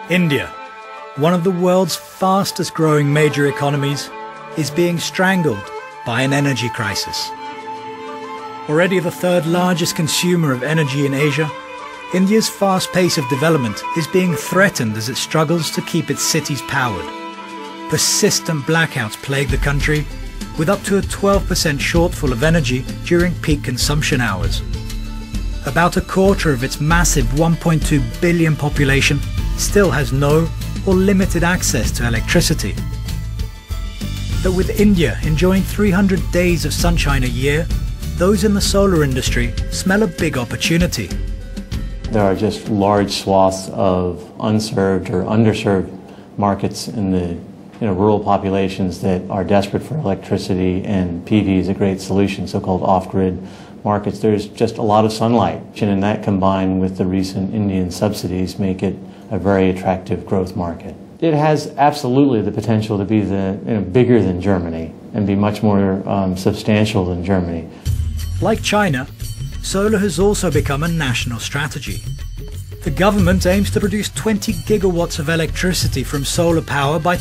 India, one of the world's fastest growing major economies, is being strangled by an energy crisis. Already the third largest consumer of energy in Asia, India's fast pace of development is being threatened as it struggles to keep its cities powered. Persistent blackouts plague the country, with up to a 12% shortfall of energy during peak consumption hours. About a quarter of its massive 1.2 billion population still has no or limited access to electricity. But with India enjoying 300 days of sunshine a year, those in the solar industry smell a big opportunity. There are just large swaths of unserved or underserved markets in the rural populations that are desperate for electricity, and PV is a great solution, so-called off-grid markets. There's just a lot of sunlight, and that combined with the recent Indian subsidies make it a very attractive growth market. It has absolutely the potential to be bigger than Germany and be much more substantial than Germany. Like China, solar has also become a national strategy. The government aims to produce 20 gigawatts of electricity from solar power by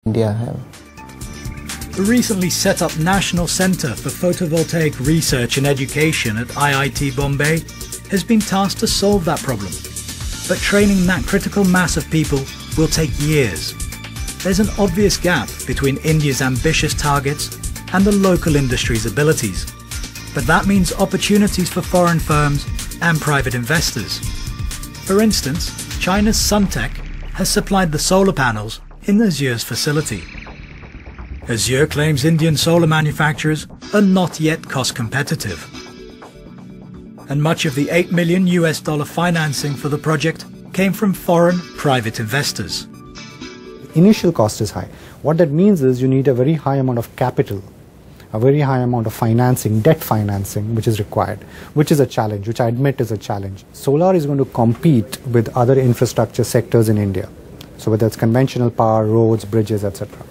India have. The recently set up National Centre for Photovoltaic Research and Education at IIT Bombay has been tasked to solve that problem. But training that critical mass of people will take years. There's an obvious gap between India's ambitious targets and the local industry's abilities. But that means opportunities for foreign firms and private investors. For instance, China's Suntech has supplied the solar panels in Azure's facility. Azure claims Indian solar manufacturers are not yet cost competitive. And much of the $8 million financing for the project came from foreign private investors. Initial cost is high. What that means is you need a very high amount of capital, a very high amount of financing, debt financing, which is required, which is a challenge, which I admit is a challenge. Solar is going to compete with other infrastructure sectors in India. So whether it's conventional power, roads, bridges, etc.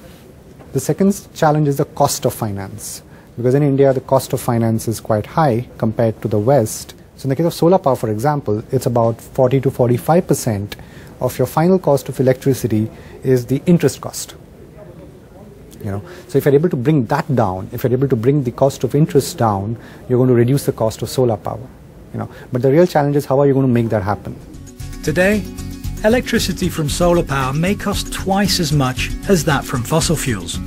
The second challenge is the cost of finance. Because in India, the cost of finance is quite high compared to the West. So in the case of solar power, for example, it's about 40 to 45% of your final cost of electricity is the interest cost. So if you're able to bring that down, if you're able to bring the cost of interest down, you're going to reduce the cost of solar power. But the real challenge is how are you going to make that happen? Today, electricity from solar power may cost twice as much as that from fossil fuels.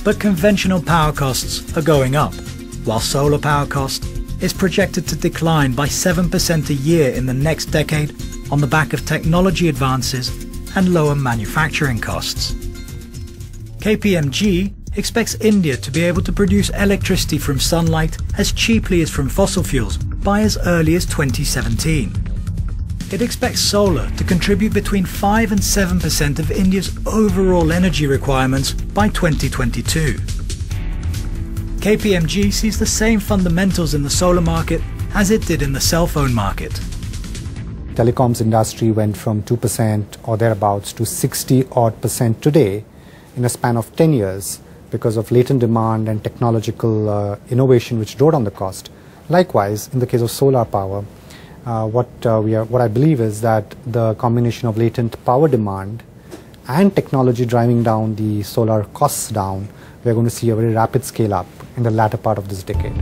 But conventional power costs are going up, while solar power cost is projected to decline by 7% a year in the next decade on the back of technology advances and lower manufacturing costs. KPMG expects India to be able to produce electricity from sunlight as cheaply as from fossil fuels by as early as 2017. It expects solar to contribute between 5 and 7% of India's overall energy requirements by 2022. KPMG sees the same fundamentals in the solar market as it did in the cell phone market. Telecoms industry went from 2% or thereabouts to 60-odd% today in a span of 10 years because of latent demand and technological innovation which drove down the cost. Likewise, in the case of solar power, what I believe is that the combination of latent power demand and technology driving down the solar costs down, we're going to see a very rapid scale up in the latter part of this decade.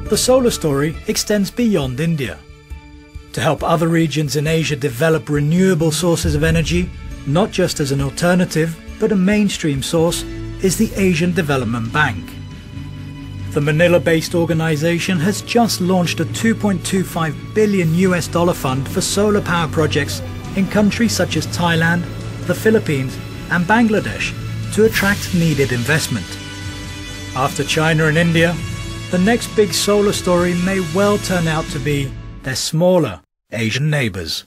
The solar story extends beyond India. To help other regions in Asia develop renewable sources of energy, not just as an alternative, but a mainstream source, is the Asian Development Bank. The Manila-based organization has just launched a $2.25 billion fund for solar power projects in countries such as Thailand, the Philippines, and Bangladesh to attract needed investment. After China and India, the next big solar story may well turn out to be their smaller Asian neighbors.